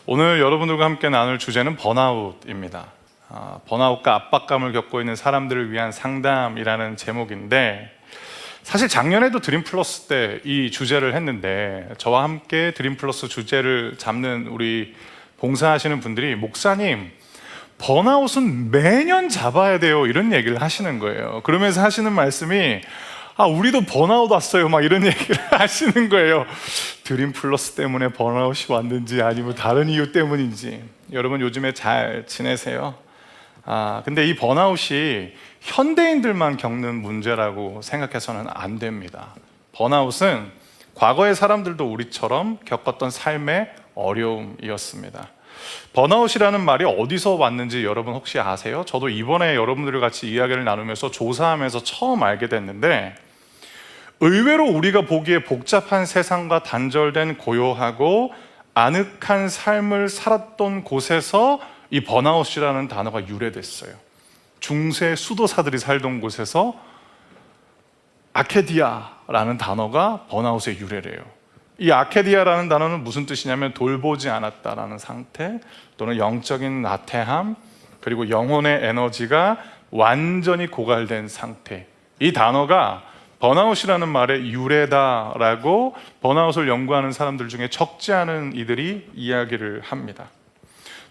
오늘 여러분들과 함께 나눌 주제는 번아웃입니다. 번아웃과 압박감을 겪고 있는 사람들을 위한 상담이라는 제목인데, 사실 작년에도 드림 플러스 때 이 주제를 했는데 저와 함께 드림 플러스 주제를 잡는 우리 봉사하시는 분들이 목사님, 번아웃은 매년 잡아야 돼요 이런 얘기를 하시는 거예요. 그러면서 하시는 말씀이 우리도 번아웃 왔어요 막 이런 얘기를 하시는 거예요. 드림 플러스 때문에 번아웃이 왔는지 아니면 다른 이유 때문인지. 여러분 요즘에 잘 지내세요? 근데 이 번아웃이 현대인들만 겪는 문제라고 생각해서는 안 됩니다. 번아웃은 과거의 사람들도 우리처럼 겪었던 삶의 어려움이었습니다. 번아웃이라는 말이 어디서 왔는지 여러분 혹시 아세요? 저도 이번에 여러분들과 같이 이야기를 나누면서 조사하면서 처음 알게 됐는데, 의외로 우리가 보기에 복잡한 세상과 단절된 고요하고 아늑한 삶을 살았던 곳에서 이 번아웃이라는 단어가 유래됐어요. 중세 수도사들이 살던 곳에서 아케디아라는 단어가 번아웃의 유래래요. 이 아케디아라는 단어는 무슨 뜻이냐면 돌보지 않았다라는 상태, 또는 영적인 나태함, 그리고 영혼의 에너지가 완전히 고갈된 상태. 이 단어가 번아웃이라는 말의 유래다라고 번아웃을 연구하는 사람들 중에 적지 않은 이들이 이야기를 합니다.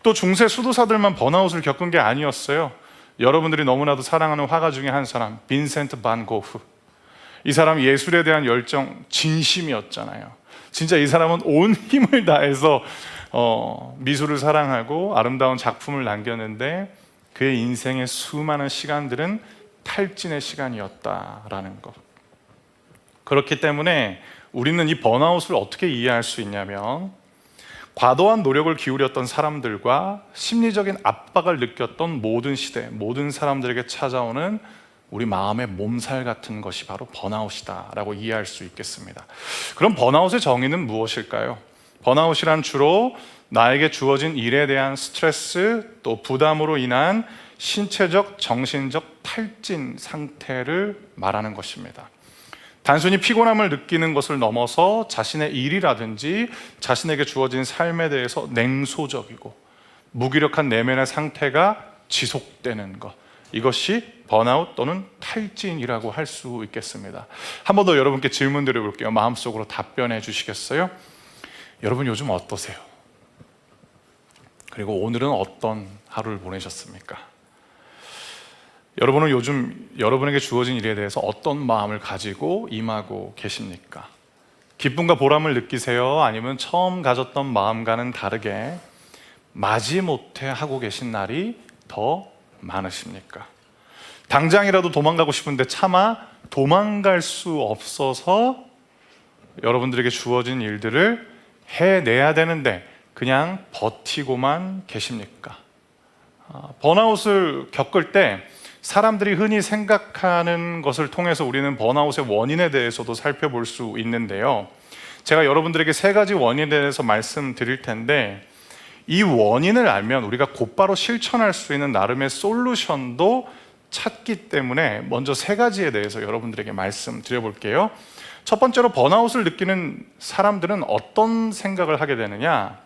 또 중세 수도사들만 번아웃을 겪은 게 아니었어요. 여러분들이 너무나도 사랑하는 화가 중에 한 사람, 빈센트 반 고흐. 이 사람 예술에 대한 열정 진심이었잖아요. 진짜 이 사람은 온 힘을 다해서 미술을 사랑하고 아름다운 작품을 남겼는데, 그의 인생의 수많은 시간들은 탈진의 시간이었다라는 것. 그렇기 때문에 우리는 이 번아웃을 어떻게 이해할 수 있냐면, 과도한 노력을 기울였던 사람들과 심리적인 압박을 느꼈던 모든 시대, 모든 사람들에게 찾아오는 우리 마음의 몸살 같은 것이 바로 번아웃이다라고 이해할 수 있겠습니다. 그럼 번아웃의 정의는 무엇일까요? 번아웃이란 주로 나에게 주어진 일에 대한 스트레스, 또 부담으로 인한 신체적, 정신적 탈진 상태를 말하는 것입니다. 단순히 피곤함을 느끼는 것을 넘어서 자신의 일이라든지 자신에게 주어진 삶에 대해서 냉소적이고 무기력한 내면의 상태가 지속되는 것, 이것이 번아웃 또는 탈진이라고 할 수 있겠습니다. 한 번 더 여러분께 질문 드려볼게요. 마음속으로 답변해 주시겠어요? 여러분 요즘 어떠세요? 그리고 오늘은 어떤 하루를 보내셨습니까? 여러분은 요즘 여러분에게 주어진 일에 대해서 어떤 마음을 가지고 임하고 계십니까? 기쁨과 보람을 느끼세요? 아니면 처음 가졌던 마음과는 다르게 마지못해 하고 계신 날이 더 많으십니까? 당장이라도 도망가고 싶은데 차마 도망갈 수 없어서 여러분들에게 주어진 일들을 해내야 되는데 그냥 버티고만 계십니까? 번아웃을 겪을 때 사람들이 흔히 생각하는 것을 통해서 우리는 번아웃의 원인에 대해서도 살펴볼 수 있는데요. 제가 여러분들에게 세 가지 원인에 대해서 말씀드릴 텐데, 이 원인을 알면 우리가 곧바로 실천할 수 있는 나름의 솔루션도 찾기 때문에 먼저 세 가지에 대해서 여러분들에게 말씀드려볼게요. 첫 번째로, 번아웃을 느끼는 사람들은 어떤 생각을 하게 되느냐?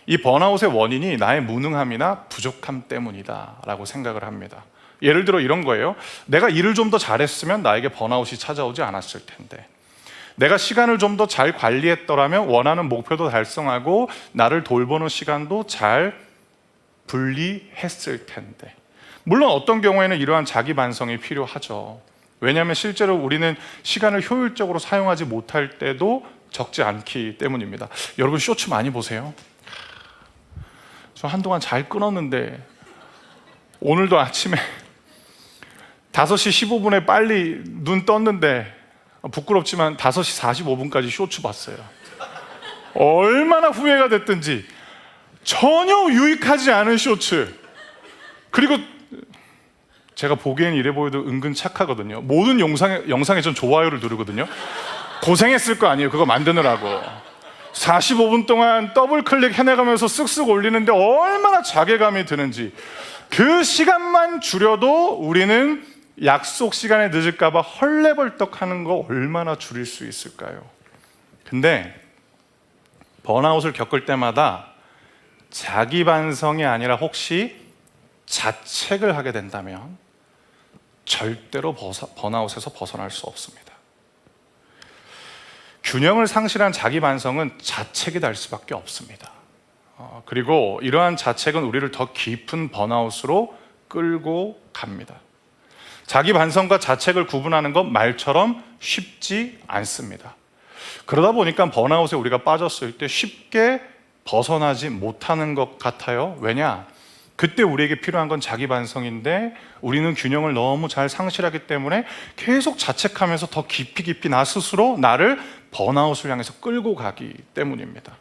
이 번아웃의 원인이 나의 무능함이나 부족함 때문이다 라고 생각을 합니다. 예를 들어 이런 거예요. 내가 일을 좀 더 잘했으면 나에게 번아웃이 찾아오지 않았을 텐데, 내가 시간을 좀 더 잘 관리했더라면 원하는 목표도 달성하고 나를 돌보는 시간도 잘 분리했을 텐데. 물론 어떤 경우에는 이러한 자기 반성이 필요하죠. 왜냐하면 실제로 우리는 시간을 효율적으로 사용하지 못할 때도 적지 않기 때문입니다. 여러분 쇼츠 많이 보세요? 저 한동안 잘 끊었는데 오늘도 아침에 5시 15분에 빨리 눈 떴는데, 부끄럽지만 5시 45분까지 쇼츠 봤어요. 얼마나 후회가 됐든지. 전혀 유익하지 않은 쇼츠. 그리고 제가 보기엔 이래 보여도 은근 착하거든요. 모든 영상에 전 좋아요를 누르거든요. 고생했을 거 아니에요, 그거 만드느라고. 45분 동안 더블 클릭 해내가면서 쓱쓱 올리는데 얼마나 자괴감이 드는지. 그 시간만 줄여도 우리는 약속 시간에 늦을까봐 헐레벌떡하는 거 얼마나 줄일 수 있을까요? 근데 번아웃을 겪을 때마다 자기 반성이 아니라 혹시 자책을 하게 된다면 절대로 번아웃에서 벗어날 수 없습니다. 균형을 상실한 자기 반성은 자책이 될 수밖에 없습니다. 그리고 이러한 자책은 우리를 더 깊은 번아웃으로 끌고 갑니다. 자기 반성과 자책을 구분하는 건 말처럼 쉽지 않습니다. 그러다 보니까 번아웃에 우리가 빠졌을 때 쉽게 벗어나지 못하는 것 같아요. 왜냐? 그때 우리에게 필요한 건 자기 반성인데 우리는 균형을 너무 잘 상실하기 때문에 계속 자책하면서 더 깊이 나 스스로 나를 번아웃을 향해서 끌고 가기 때문입니다.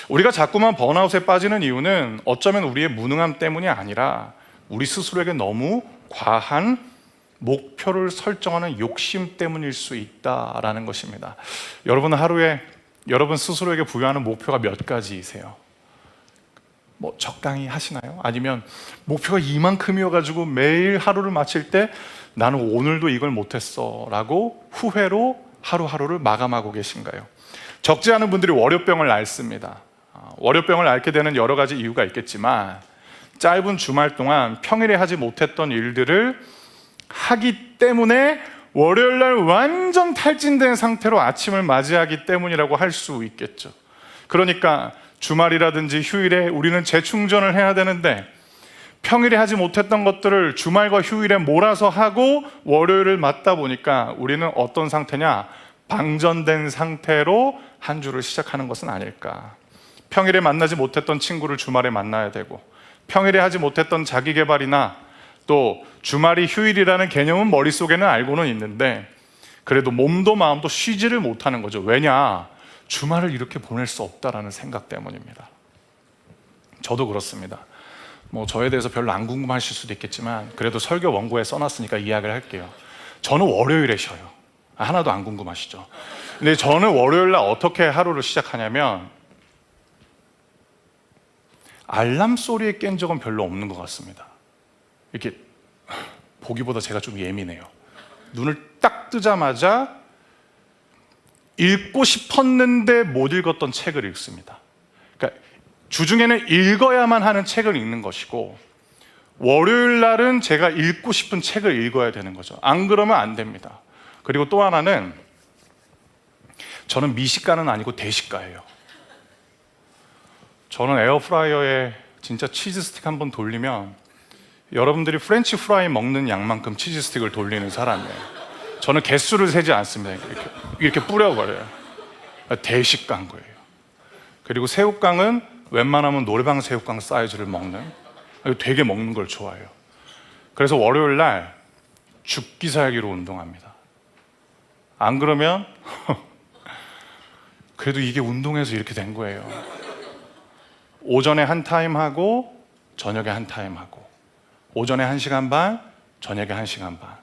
우리가 자꾸만 번아웃에 빠지는 이유는 어쩌면 우리의 무능함 때문이 아니라 우리 스스로에게 너무 과한 목표를 설정하는 욕심 때문일 수 있다라는 것입니다. 여러분 하루에 여러분 스스로에게 부여하는 목표가 몇 가지이세요? 뭐 적당히 하시나요? 아니면 목표가 이만큼이어가지고 매일 하루를 마칠 때 나는 오늘도 이걸 못했어 라고 후회로 하루하루를 마감하고 계신가요? 적지 않은 분들이 월요병을 앓습니다. 월요병을 앓게 되는 여러 가지 이유가 있겠지만 짧은 주말 동안 평일에 하지 못했던 일들을 하기 때문에 월요일날 완전 탈진된 상태로 아침을 맞이하기 때문이라고 할 수 있겠죠. 그러니까 주말이라든지 휴일에 우리는 재충전을 해야 되는데 평일에 하지 못했던 것들을 주말과 휴일에 몰아서 하고 월요일을 맞다 보니까 우리는 어떤 상태냐? 방전된 상태로 한 주를 시작하는 것은 아닐까. 평일에 만나지 못했던 친구를 주말에 만나야 되고 평일에 하지 못했던 자기 개발이나 또 주말이 휴일이라는 개념은 머릿속에는 알고는 있는데 그래도 몸도 마음도 쉬지를 못하는 거죠. 왜냐? 주말을 이렇게 보낼 수 없다라는 생각 때문입니다. 저도 그렇습니다. 뭐 저에 대해서 별로 안 궁금하실 수도 있겠지만 그래도 설교 원고에 써놨으니까 이야기를 할게요. 저는 월요일에 쉬어요. 하나도 안 궁금하시죠? 근데 저는 월요일 날 어떻게 하루를 시작하냐면 알람 소리에 깬 적은 별로 없는 것 같습니다. 이렇게 보기보다 제가 좀 예민해요. 눈을 딱 뜨자마자 읽고 싶었는데 못 읽었던 책을 읽습니다. 그러니까 주중에는 읽어야만 하는 책을 읽는 것이고 월요일 날은 제가 읽고 싶은 책을 읽어야 되는 거죠. 안 그러면 안 됩니다. 그리고 또 하나는 저는 미식가는 아니고 대식가예요. 저는 에어프라이어에 진짜 치즈 스틱 한번 돌리면 여러분들이 프렌치 프라이 먹는 양만큼 치즈 스틱을 돌리는 사람이에요. 저는 개수를 세지 않습니다. 이렇게 뿌려버려요. 대식가인 거예요. 그리고 새우깡은 웬만하면 노래방 새우깡 사이즈를 먹는, 되게 먹는 걸 좋아해요. 그래서 월요일 날 죽기 살기로 운동합니다. 안 그러면 그래도 이게 운동해서 이렇게 된 거예요. 오전에 한 타임 하고 저녁에 한 타임 하고 오전에 1시간 반, 저녁에 1시간 반.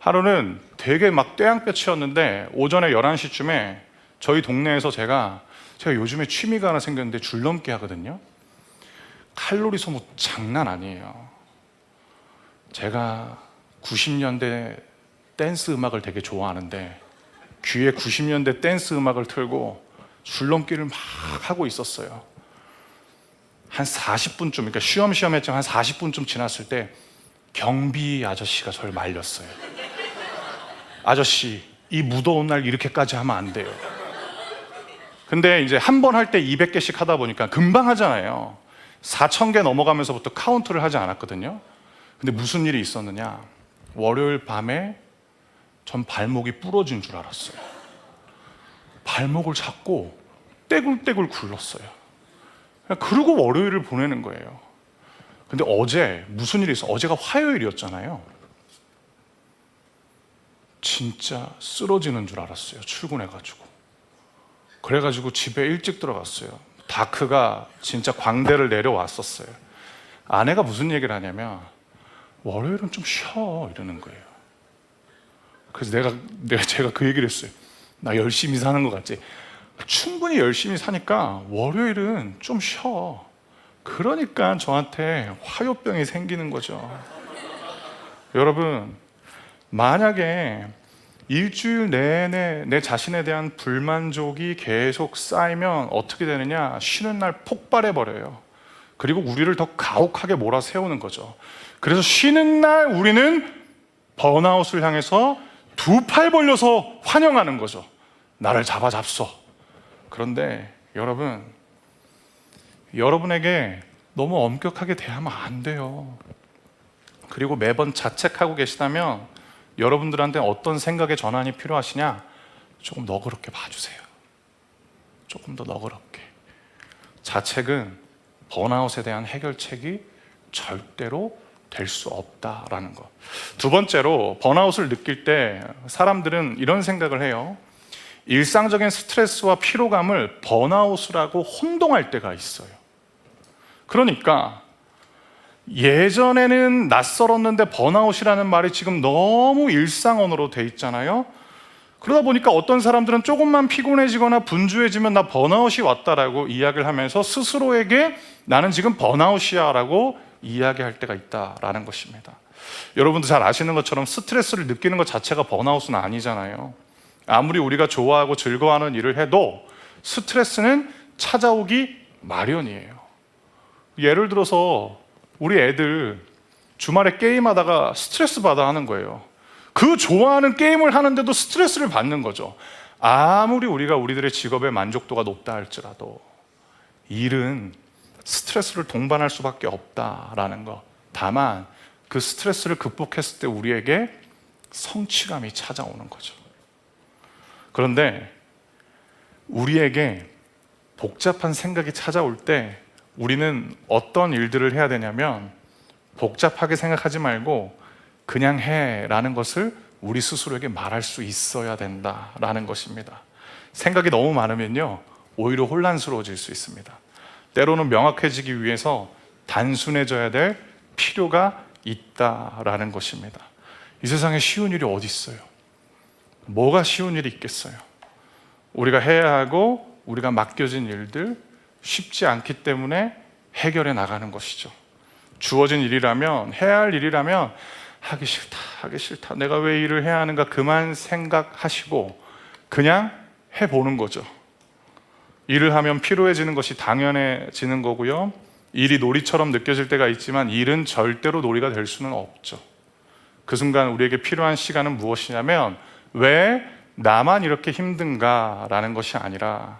하루는 되게 막 떼양볕이었는데 오전에 11시쯤에 저희 동네에서 제가 요즘에 취미가 하나 생겼는데 줄넘기 하거든요. 칼로리 소모 장난 아니에요. 제가 90년대 댄스 음악을 되게 좋아하는데 귀에 90년대 댄스 음악을 틀고 줄넘기를 막 하고 있었어요. 한 40분쯤, 그러니까 쉬엄쉬엄 했지만 한 40분쯤 지났을 때 경비 아저씨가 저를 말렸어요. 아저씨, 이 무더운 날 이렇게까지 하면 안 돼요. 근데 이제 한 번 할 때 200개씩 하다 보니까 금방 하잖아요. 4,000개 넘어가면서부터 카운트를 하지 않았거든요. 근데 무슨 일이 있었느냐? 월요일 밤에 전 발목이 부러진 줄 알았어요. 발목을 잡고 떼굴떼굴 굴렀어요. 그러고 월요일을 보내는 거예요. 근데 어제 무슨 일이 있어? 어제가 화요일이었잖아요. 진짜 쓰러지는 줄 알았어요. 출근해가지고. 그래가지고 집에 일찍 들어갔어요. 다크가 진짜 광대를 내려왔었어요. 아내가 무슨 얘기를 하냐면 월요일은 좀 쉬어 이러는 거예요. 그래서 제가 그 얘기를 했어요. 나 열심히 사는 것 같지? 충분히 열심히 사니까 월요일은 좀 쉬어. 그러니까 저한테 화요병이 생기는 거죠. 여러분, 만약에 일주일 내내 내 자신에 대한 불만족이 계속 쌓이면 어떻게 되느냐? 쉬는 날 폭발해 버려요. 그리고 우리를 더 가혹하게 몰아세우는 거죠. 그래서 쉬는 날 우리는 번아웃을 향해서 두 팔 벌려서 환영하는 거죠. 나를 잡아잡소. 그런데 여러분, 여러분에게 너무 엄격하게 대하면 안 돼요. 그리고 매번 자책하고 계시다면 여러분들한테 어떤 생각의 전환이 필요하시냐? 조금 너그럽게 봐주세요. 조금 더 너그럽게. 자책은 번아웃에 대한 해결책이 절대로 될 수 없다라는 것. 두 번째로, 번아웃을 느낄 때 사람들은 이런 생각을 해요. 일상적인 스트레스와 피로감을 번아웃이라고 혼동할 때가 있어요. 그러니까 예전에는 낯설었는데 번아웃이라는 말이 지금 너무 일상언어로 돼 있잖아요. 그러다 보니까 어떤 사람들은 조금만 피곤해지거나 분주해지면 나 번아웃이 왔다라고 이야기를 하면서 스스로에게 나는 지금 번아웃이야 라고 이야기할 때가 있다라는 것입니다. 여러분도 잘 아시는 것처럼 스트레스를 느끼는 것 자체가 번아웃은 아니잖아요. 아무리 우리가 좋아하고 즐거워하는 일을 해도 스트레스는 찾아오기 마련이에요. 예를 들어서 우리 애들 주말에 게임하다가 스트레스 받아 하는 거예요. 그 좋아하는 게임을 하는데도 스트레스를 받는 거죠. 아무리 우리가 우리들의 직업의 만족도가 높다 할지라도 일은 스트레스를 동반할 수밖에 없다라는 것. 다만 그 스트레스를 극복했을 때 우리에게 성취감이 찾아오는 거죠. 그런데 우리에게 복잡한 생각이 찾아올 때 우리는 어떤 일들을 해야 되냐면 복잡하게 생각하지 말고 그냥 해라는 것을 우리 스스로에게 말할 수 있어야 된다라는 것입니다. 생각이 너무 많으면요, 오히려 혼란스러워질 수 있습니다. 때로는 명확해지기 위해서 단순해져야 될 필요가 있다라는 것입니다. 이 세상에 쉬운 일이 어디 있어요? 뭐가 쉬운 일이 있겠어요? 우리가 해야 하고 우리가 맡겨진 일들 쉽지 않기 때문에 해결해 나가는 것이죠. 주어진 일이라면, 해야 할 일이라면 하기 싫다, 내가 왜 일을 해야 하는가 그만 생각하시고 그냥 해보는 거죠. 일을 하면 피로해지는 것이 당연해지는 거고요. 일이 놀이처럼 느껴질 때가 있지만 일은 절대로 놀이가 될 수는 없죠. 그 순간 우리에게 필요한 시간은 무엇이냐면 왜 나만 이렇게 힘든가라는 것이 아니라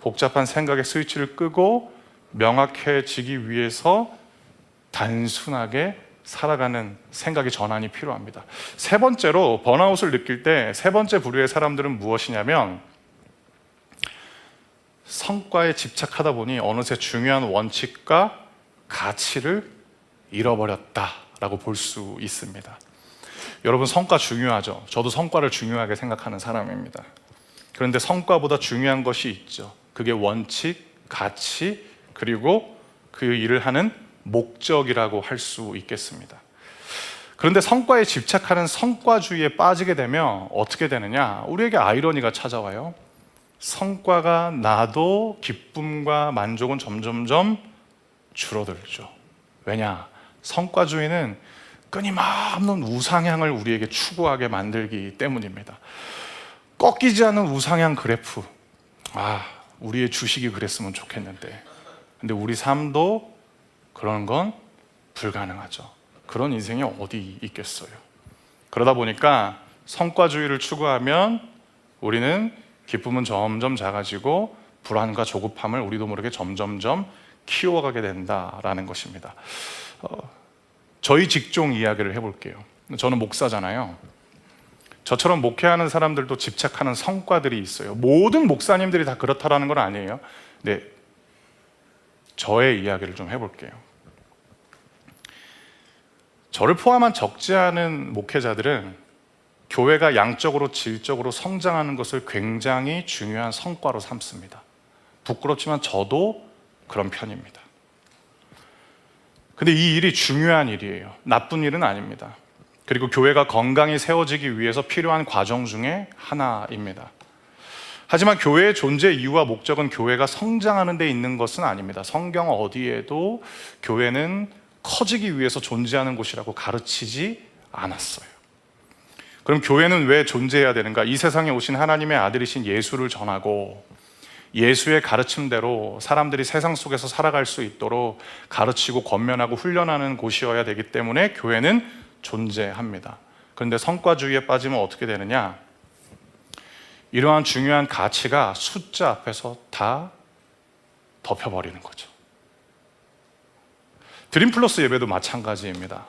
복잡한 생각의 스위치를 끄고 명확해지기 위해서 단순하게 살아가는 생각의 전환이 필요합니다. 세 번째로, 번아웃을 느낄 때 세 번째 부류의 사람들은 무엇이냐면 성과에 집착하다 보니 어느새 중요한 원칙과 가치를 잃어버렸다라고 볼 수 있습니다. 여러분, 성과 중요하죠. 저도 성과를 중요하게 생각하는 사람입니다. 그런데 성과보다 중요한 것이 있죠. 그게 원칙, 가치, 그리고 그 일을 하는 목적이라고 할 수 있겠습니다. 그런데 성과에 집착하는 성과주의에 빠지게 되면 어떻게 되느냐? 우리에게 아이러니가 찾아와요. 성과가 나도 기쁨과 만족은 점점점 줄어들죠. 왜냐? 성과주의는 끊임없는 우상향을 우리에게 추구하게 만들기 때문입니다. 꺾이지 않는 우상향 그래프. 우리의 주식이 그랬으면 좋겠는데. 근데 우리 삶도 그런 건 불가능하죠. 그런 인생이 어디 있겠어요. 그러다 보니까 성과주의를 추구하면 우리는 기쁨은 점점 작아지고 불안과 조급함을 우리도 모르게 점점점 키워가게 된다라는 것입니다. 저희 직종 이야기를 해볼게요. 저는 목사잖아요. 저처럼 목회하는 사람들도 집착하는 성과들이 있어요. 모든 목사님들이 다 그렇다라는 건 아니에요. 네, 저의 이야기를 좀 해볼게요. 저를 포함한 적지 않은 목회자들은 교회가 양적으로 질적으로 성장하는 것을 굉장히 중요한 성과로 삼습니다. 부끄럽지만 저도 그런 편입니다. 근데 이 일이 중요한 일이에요. 나쁜 일은 아닙니다. 그리고 교회가 건강히 세워지기 위해서 필요한 과정 중에 하나입니다. 하지만 교회의 존재 이유와 목적은 교회가 성장하는 데 있는 것은 아닙니다. 성경 어디에도 교회는 커지기 위해서 존재하는 곳이라고 가르치지 않았어요. 그럼 교회는 왜 존재해야 되는가? 이 세상에 오신 하나님의 아들이신 예수를 전하고 예수의 가르침대로 사람들이 세상 속에서 살아갈 수 있도록 가르치고 권면하고 훈련하는 곳이어야 되기 때문에 교회는 존재합니다. 그런데 성과주의에 빠지면 어떻게 되느냐? 이러한 중요한 가치가 숫자 앞에서 다 덮여버리는 거죠. 드림 플러스 예배도 마찬가지입니다.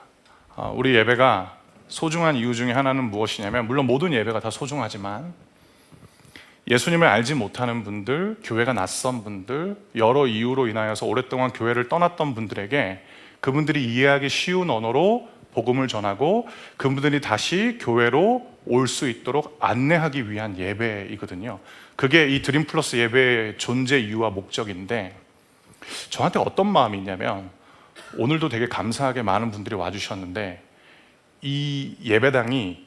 우리 예배가 소중한 이유 중에 하나는 무엇이냐면, 물론 모든 예배가 다 소중하지만 예수님을 알지 못하는 분들, 교회가 낯선 분들, 여러 이유로 인하여서 오랫동안 교회를 떠났던 분들에게 그분들이 이해하기 쉬운 언어로 복음을 전하고 그분들이 다시 교회로 올 수 있도록 안내하기 위한 예배이거든요. 그게 이 드림 플러스 예배의 존재 이유와 목적인데, 저한테 어떤 마음이 있냐면, 오늘도 되게 감사하게 많은 분들이 와주셨는데 이 예배당이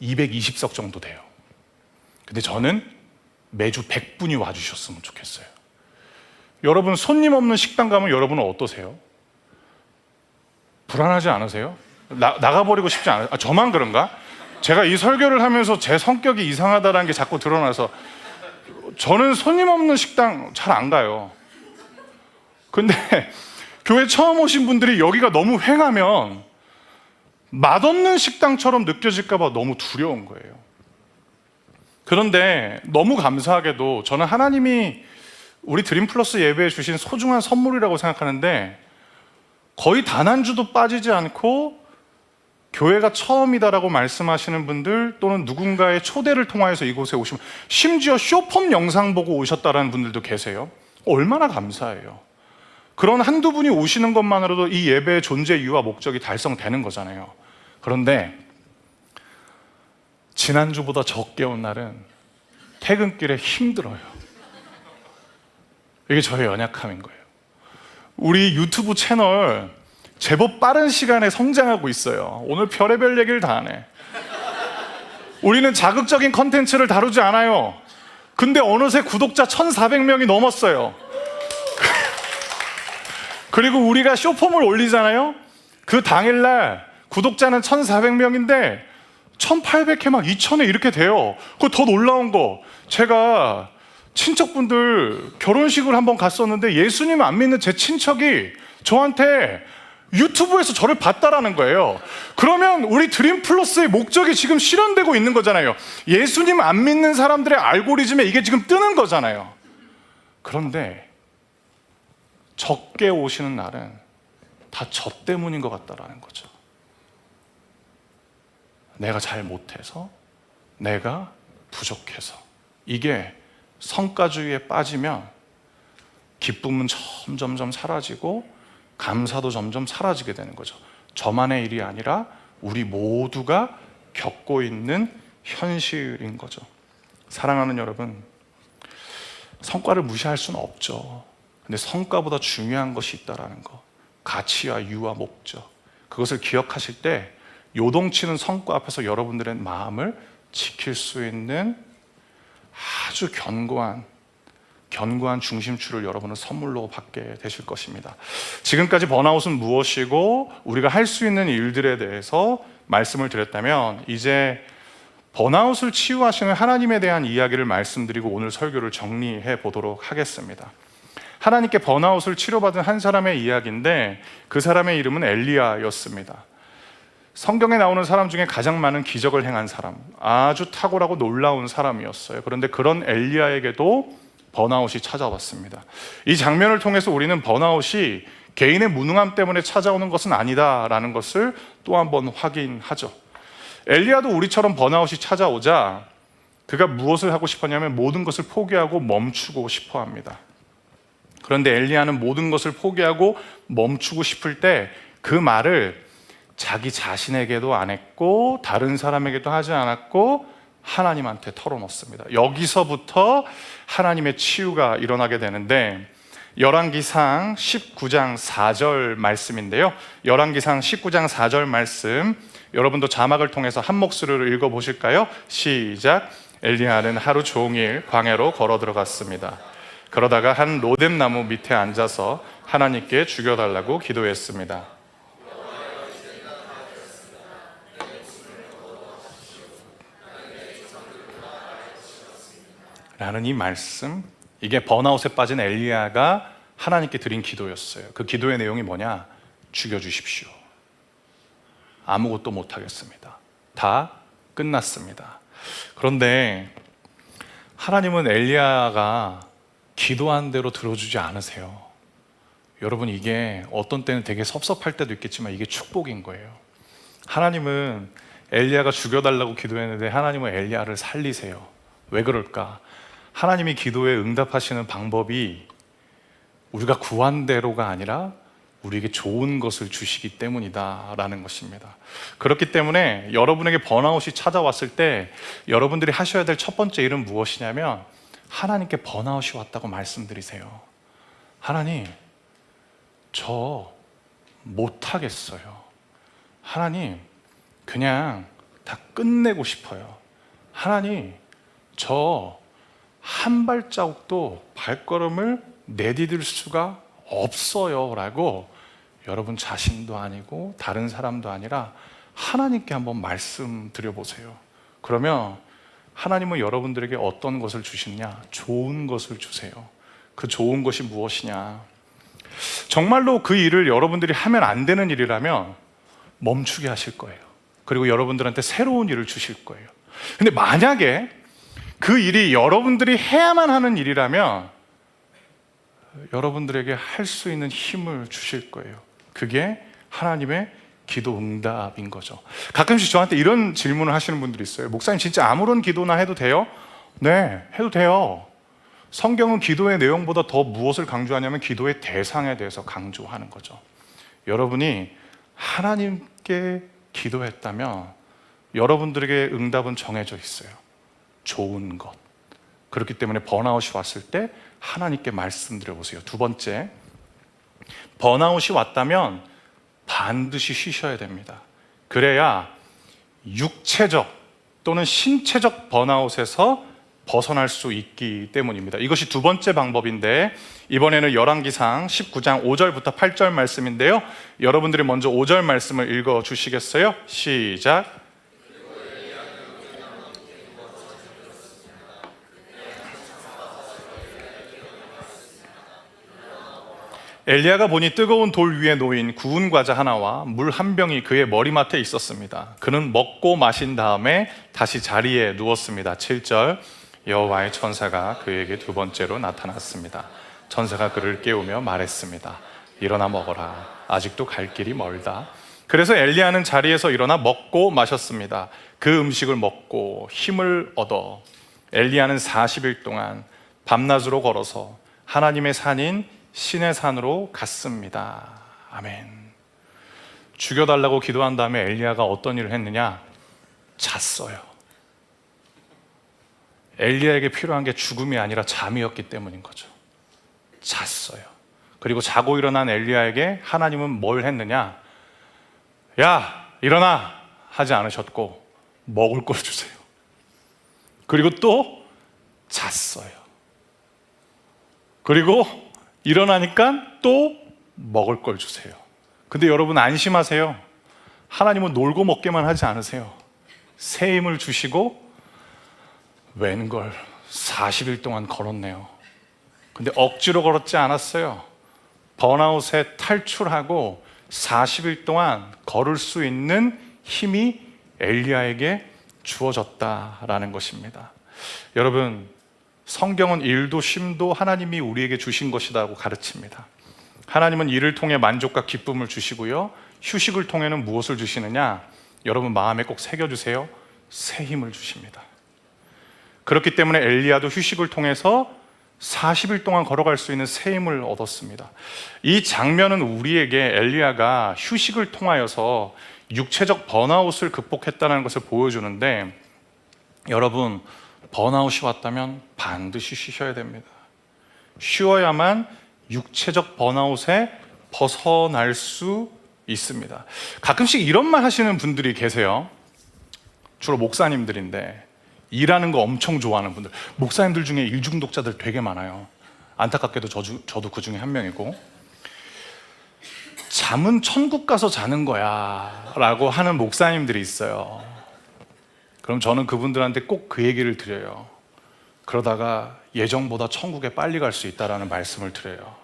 220석 정도 돼요. 근데 저는 매주 100분이 와주셨으면 좋겠어요. 여러분, 손님 없는 식당 가면 여러분은 어떠세요? 불안하지 않으세요? 나가버리고 싶지 않아요? 저만 그런가? 제가 이 설교를 하면서 제 성격이 이상하다는 게 자꾸 드러나서 저는 손님 없는 식당 잘 안 가요. 근데 교회 처음 오신 분들이 여기가 너무 휑하면 맛없는 식당처럼 느껴질까 봐 너무 두려운 거예요. 그런데 너무 감사하게도 저는 하나님이 우리 드림 플러스 예배에 주신 소중한 선물이라고 생각하는데, 거의 단 한 주도 빠지지 않고 교회가 처음이다라고 말씀하시는 분들, 또는 누군가의 초대를 통하여서 이곳에 오시면, 심지어 쇼폼 영상 보고 오셨다라는 분들도 계세요. 얼마나 감사해요. 그런 한두 분이 오시는 것만으로도 이 예배의 존재 이유와 목적이 달성되는 거잖아요. 그런데 지난주보다 적게 온 날은 퇴근길에 힘들어요. 이게 저의 연약함인 거예요. 우리 유튜브 채널 제법 빠른 시간에 성장하고 있어요. 오늘 별의별 얘기를 다 하네. 우리는 자극적인 컨텐츠를 다루지 않아요. 근데 어느새 구독자 1,400명이 넘었어요. 그리고 우리가 쇼폼을 올리잖아요. 그 당일날 구독자는 1,400명인데 1,800회 막 2,000회 이렇게 돼요. 그거 더 놀라운 거, 제가 친척분들 결혼식을 한번 갔었는데 예수님 안 믿는 제 친척이 저한테 유튜브에서 저를 봤다라는 거예요. 그러면 우리 드림 플러스의 목적이 지금 실현되고 있는 거잖아요. 예수님 안 믿는 사람들의 알고리즘에 이게 지금 뜨는 거잖아요. 그런데 적게 오시는 날은 다 저 때문인 것 같다라는 거죠. 내가 잘 못해서, 내가 부족해서. 이게 성과주의에 빠지면 기쁨은 점점 사라지고 감사도 점점 사라지게 되는 거죠. 저만의 일이 아니라 우리 모두가 겪고 있는 현실인 거죠. 사랑하는 여러분, 성과를 무시할 수는 없죠. 근데 성과보다 중요한 것이 있다라는 거, 가치와 이유와 목적, 그것을 기억하실 때 요동치는 성과 앞에서 여러분들의 마음을 지킬 수 있는 아주 견고한 중심줄을 여러분은 선물로 받게 되실 것입니다. 지금까지 번아웃은 무엇이고 우리가 할 수 있는 일들에 대해서 말씀을 드렸다면, 이제 번아웃을 치유하시는 하나님에 대한 이야기를 말씀드리고 오늘 설교를 정리해 보도록 하겠습니다. 하나님께 번아웃을 치료받은 한 사람의 이야기인데, 그 사람의 이름은 엘리야였습니다. 성경에 나오는 사람 중에 가장 많은 기적을 행한 사람, 아주 탁월하고 놀라운 사람이었어요. 그런데 그런 엘리야에게도 번아웃이 찾아왔습니다. 이 장면을 통해서 우리는 번아웃이 개인의 무능함 때문에 찾아오는 것은 아니다라는 것을 또 한 번 확인하죠. 엘리야도 우리처럼 번아웃이 찾아오자 그가 무엇을 하고 싶었냐면 모든 것을 포기하고 멈추고 싶어 합니다. 그런데 엘리야는 모든 것을 포기하고 멈추고 싶을 때 그 말을 자기 자신에게도 안 했고 다른 사람에게도 하지 않았고 하나님한테 털어놓습니다. 여기서부터 하나님의 치유가 일어나게 되는데, 열왕기상 19장 4절 말씀인데요. 열왕기상 19장 4절 말씀, 여러분도 자막을 통해서 한 목소리로 읽어보실까요? 시작. 엘리야는 하루 종일 광야로 걸어 들어갔습니다. 그러다가 한 로뎀나무 밑에 앉아서 하나님께 죽여달라고 기도했습니다. 라는 이 말씀, 이게 번아웃에 빠진 엘리야가 하나님께 드린 기도였어요. 그 기도의 내용이 뭐냐? 죽여주십시오. 아무것도 못하겠습니다. 다 끝났습니다. 그런데 하나님은 엘리야가 기도한 대로 들어주지 않으세요. 여러분, 이게 어떤 때는 되게 섭섭할 때도 있겠지만 이게 축복인 거예요. 하나님은 엘리야가 죽여달라고 기도했는데 하나님은 엘리야를 살리세요. 왜 그럴까? 하나님이 기도에 응답하시는 방법이 우리가 구한 대로가 아니라 우리에게 좋은 것을 주시기 때문이다라는 것입니다. 그렇기 때문에 여러분에게 번아웃이 찾아왔을 때 여러분들이 하셔야 될 첫 번째 일은 무엇이냐면 하나님께 번아웃이 왔다고 말씀드리세요. 하나님, 저 못하겠어요. 하나님, 그냥 다 끝내고 싶어요. 하나님, 저 한 발자국도 발걸음을 내디딜 수가 없어요 라고 여러분 자신도 아니고 다른 사람도 아니라 하나님께 한번 말씀드려 보세요. 그러면 하나님은 여러분들에게 어떤 것을 주시느냐? 좋은 것을 주세요. 그 좋은 것이 무엇이냐? 정말로 그 일을 여러분들이 하면 안 되는 일이라면 멈추게 하실 거예요. 그리고 여러분들한테 새로운 일을 주실 거예요. 근데 만약에 그 일이 여러분들이 해야만 하는 일이라면 여러분들에게 할 수 있는 힘을 주실 거예요. 그게 하나님의 기도 응답인 거죠. 가끔씩 저한테 이런 질문을 하시는 분들이 있어요. 목사님, 진짜 아무런 기도나 해도 돼요? 네, 해도 돼요. 성경은 기도의 내용보다 더 무엇을 강조하냐면 기도의 대상에 대해서 강조하는 거죠. 여러분이 하나님께 기도했다면 여러분들에게 응답은 정해져 있어요. 좋은 것. 그렇기 때문에 번아웃이 왔을 때 하나님께 말씀드려 보세요. 두 번째, 번아웃이 왔다면 반드시 쉬셔야 됩니다. 그래야 육체적 또는 신체적 번아웃에서 벗어날 수 있기 때문입니다. 이것이 두 번째 방법인데, 이번에는 열왕기상 19장 5절부터 8절 말씀인데요. 여러분들이 먼저 5절 말씀을 읽어 주시겠어요? 시작. 엘리야가 보니 뜨거운 돌 위에 놓인 구운 과자 하나와 물 한 병이 그의 머리맡에 있었습니다. 그는 먹고 마신 다음에 다시 자리에 누웠습니다. 7절, 여호와의 천사가 그에게 두 번째로 나타났습니다. 천사가 그를 깨우며 말했습니다. 일어나 먹어라. 아직도 갈 길이 멀다. 그래서 엘리야는 자리에서 일어나 먹고 마셨습니다. 그 음식을 먹고 힘을 얻어 엘리야는 40일 동안 밤낮으로 걸어서 하나님의 산인 신의 산으로 갔습니다. 아멘. 죽여달라고 기도한 다음에 엘리야가 어떤 일을 했느냐? 잤어요. 엘리야에게 필요한 게 죽음이 아니라 잠이었기 때문인 거죠. 잤어요. 그리고 자고 일어난 엘리야에게 하나님은 뭘 했느냐? 야, 일어나! 하지 않으셨고 먹을 걸 주세요. 그리고 또 잤어요. 그리고 일어나니까 또 먹을 걸 주세요. 근데 여러분 안심하세요. 하나님은 놀고 먹게만 하지 않으세요. 새 힘을 주시고 웬걸 40일 동안 걸었네요. 근데 억지로 걸었지 않았어요. 번아웃에 탈출하고 40일 동안 걸을 수 있는 힘이 엘리야에게 주어졌다라는 것입니다. 여러분, 성경은 일도 쉼도 하나님이 우리에게 주신 것이라고 가르칩니다. 하나님은 일을 통해 만족과 기쁨을 주시고요, 휴식을 통해는 무엇을 주시느냐? 여러분 마음에 꼭 새겨주세요. 새 힘을 주십니다. 그렇기 때문에 엘리야도 휴식을 통해서 40일 동안 걸어갈 수 있는 새 힘을 얻었습니다. 이 장면은 우리에게 엘리야가 휴식을 통하여서 육체적 번아웃을 극복했다는 것을 보여주는데, 여러분 번아웃이 왔다면 반드시 쉬셔야 됩니다. 쉬어야만 육체적 번아웃에 벗어날 수 있습니다. 가끔씩 이런 말 하시는 분들이 계세요. 주로 목사님들인데 일하는 거 엄청 좋아하는 분들. 목사님들 중에 일 중독자들 되게 많아요. 안타깝게도 저도 그 중에 한 명이고. 잠은 천국 가서 자는 거야 라고 하는 목사님들이 있어요. 그럼 저는 그분들한테 꼭 그 얘기를 드려요. 그러다가 예정보다 천국에 빨리 갈 수 있다라는 말씀을 드려요.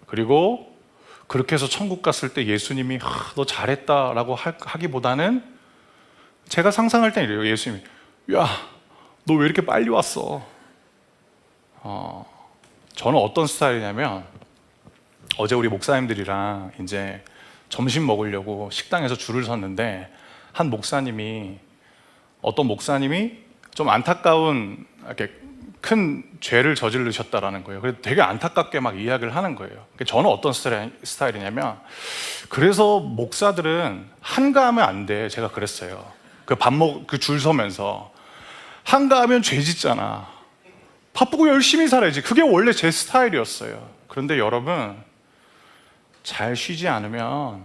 그리고 그렇게 해서 천국 갔을 때 예수님이 너 잘했다라고 하기보다는 제가 상상할 땐 이래요. 예수님이 야, 너 왜 이렇게 빨리 왔어? 저는 어떤 스타일이냐면 어제 우리 목사님들이랑 이제 점심 먹으려고 식당에서 줄을 섰는데 어떤 목사님이 좀 안타까운 이렇게 큰 죄를 저지르셨다라는 거예요. 그래서 되게 안타깝게 막 이야기를 하는 거예요. 저는 어떤 스타일이냐면 그래서 목사들은 한가하면 안 돼. 제가 그랬어요. 그 줄 서면서 한가하면 죄 짓잖아. 바쁘고 열심히 살아야지. 그게 원래 제 스타일이었어요. 그런데 여러분, 잘 쉬지 않으면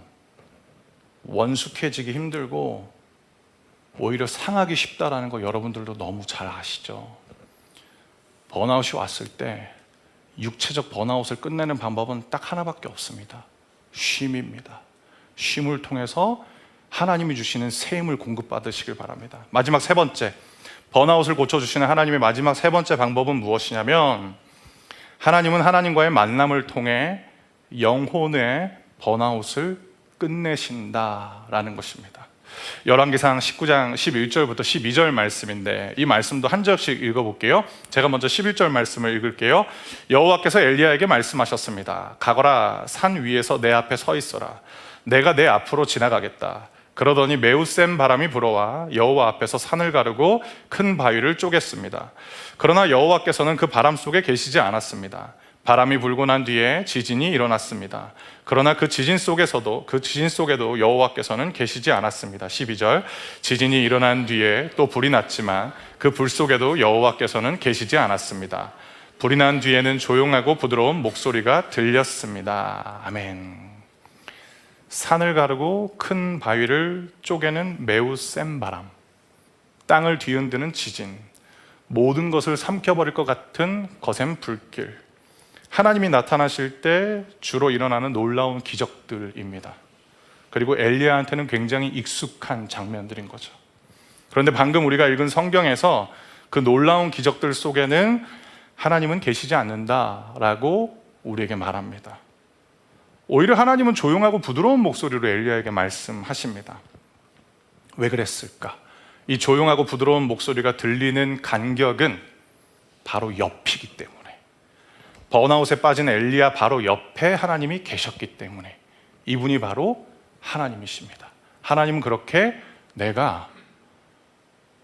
원숙해지기 힘들고 오히려 상하기 쉽다라는 거 여러분들도 너무 잘 아시죠? 번아웃이 왔을 때 육체적 번아웃을 끝내는 방법은 딱 하나밖에 없습니다. 쉼입니다. 쉼을 통해서 하나님이 주시는 새 힘을 공급받으시길 바랍니다. 마지막 세 번째, 번아웃을 고쳐주시는 하나님의 마지막 세 번째 방법은 무엇이냐면 하나님은 하나님과의 만남을 통해 영혼의 번아웃을 끝내신다라는 것입니다. 열왕기상 19장 11절부터 12절 말씀인데 이 말씀도 한 절씩 읽어볼게요. 제가 먼저 11절 말씀을 읽을게요. 여호와께서 엘리야에게 말씀하셨습니다. 가거라, 산 위에서 내 앞에 서 있어라. 내가 내 앞으로 지나가겠다. 그러더니 매우 센 바람이 불어와 여호와 앞에서 산을 가르고 큰 바위를 쪼갰습니다. 그러나 여호와께서는 그 바람 속에 계시지 않았습니다. 바람이 불고 난 뒤에 지진이 일어났습니다. 그러나 그 지진 속에도 여호와께서는 계시지 않았습니다. 12절, 지진이 일어난 뒤에 또 불이 났지만 그 불 속에도 여호와께서는 계시지 않았습니다. 불이 난 뒤에는 조용하고 부드러운 목소리가 들렸습니다. 아멘. 산을 가르고 큰 바위를 쪼개는 매우 센 바람, 땅을 뒤흔드는 지진, 모든 것을 삼켜버릴 것 같은 거센 불길, 하나님이 나타나실 때 주로 일어나는 놀라운 기적들입니다. 그리고 엘리야한테는 굉장히 익숙한 장면들인 거죠. 그런데 방금 우리가 읽은 성경에서 그 놀라운 기적들 속에는 하나님은 계시지 않는다라고 우리에게 말합니다. 오히려 하나님은 조용하고 부드러운 목소리로 엘리야에게 말씀하십니다. 왜 그랬을까? 이 조용하고 부드러운 목소리가 들리는 간격은 바로 옆이기 때문에, 번아웃에 빠진 엘리야 바로 옆에 하나님이 계셨기 때문에 이분이 바로 하나님이십니다. 하나님은 그렇게 내가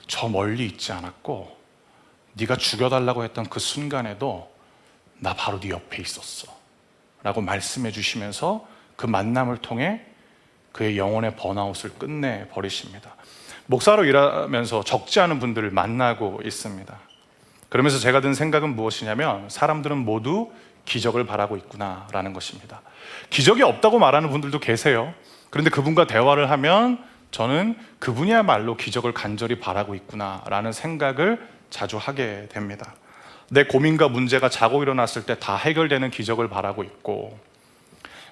저 멀리 있지 않았고 네가 죽여달라고 했던 그 순간에도 나 바로 네 옆에 있었어 라고 말씀해 주시면서 그 만남을 통해 그의 영혼의 번아웃을 끝내버리십니다. 목사로 일하면서 적지 않은 분들을 만나고 있습니다. 그러면서 제가 든 생각은 무엇이냐면 사람들은 모두 기적을 바라고 있구나라는 것입니다. 기적이 없다고 말하는 분들도 계세요. 그런데 그분과 대화를 하면 저는 그분이야말로 기적을 간절히 바라고 있구나라는 생각을 자주 하게 됩니다. 내 고민과 문제가 자고 일어났을 때 다 해결되는 기적을 바라고 있고,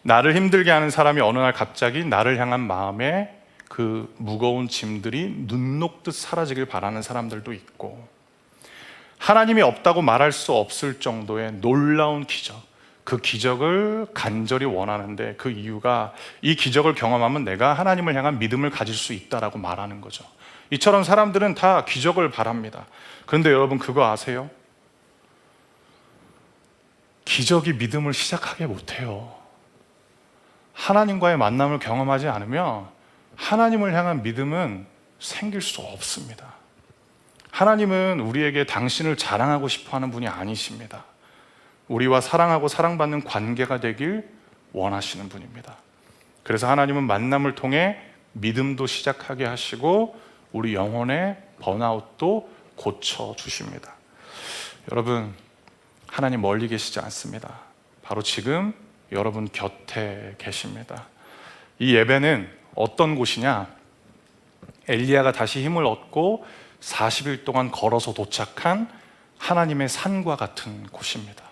나를 힘들게 하는 사람이 어느 날 갑자기 나를 향한 마음에 그 무거운 짐들이 눈 녹듯 사라지길 바라는 사람들도 있고, 하나님이 없다고 말할 수 없을 정도의 놀라운 기적, 그 기적을 간절히 원하는데 그 이유가 이 기적을 경험하면 내가 하나님을 향한 믿음을 가질 수 있다라고 말하는 거죠. 이처럼 사람들은 다 기적을 바랍니다. 그런데 여러분 그거 아세요? 기적이 믿음을 시작하게 못해요. 하나님과의 만남을 경험하지 않으면 하나님을 향한 믿음은 생길 수 없습니다. 하나님은 우리에게 당신을 자랑하고 싶어하는 분이 아니십니다. 우리와 사랑하고 사랑받는 관계가 되길 원하시는 분입니다. 그래서 하나님은 만남을 통해 믿음도 시작하게 하시고 우리 영혼의 번아웃도 고쳐주십니다. 여러분, 하나님 멀리 계시지 않습니다. 바로 지금 여러분 곁에 계십니다. 이 예배는 어떤 곳이냐? 엘리야가 다시 힘을 얻고 40일 동안 걸어서 도착한 하나님의 산과 같은 곳입니다.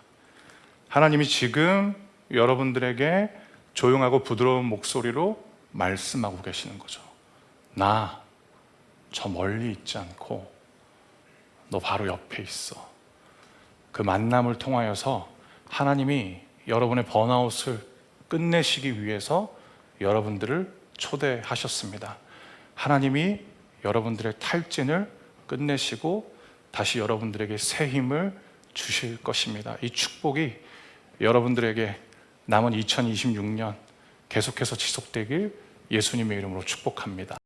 하나님이 지금 여러분들에게 조용하고 부드러운 목소리로 말씀하고 계시는 거죠. 나 저 멀리 있지 않고 너 바로 옆에 있어. 그 만남을 통하여서 하나님이 여러분의 번아웃을 끝내시기 위해서 여러분들을 초대하셨습니다. 하나님이 여러분들의 탈진을 끝내시고 다시 여러분들에게 새 힘을 주실 것입니다. 이 축복이 여러분들에게 남은 2026년 계속해서 지속되길 예수님의 이름으로 축복합니다.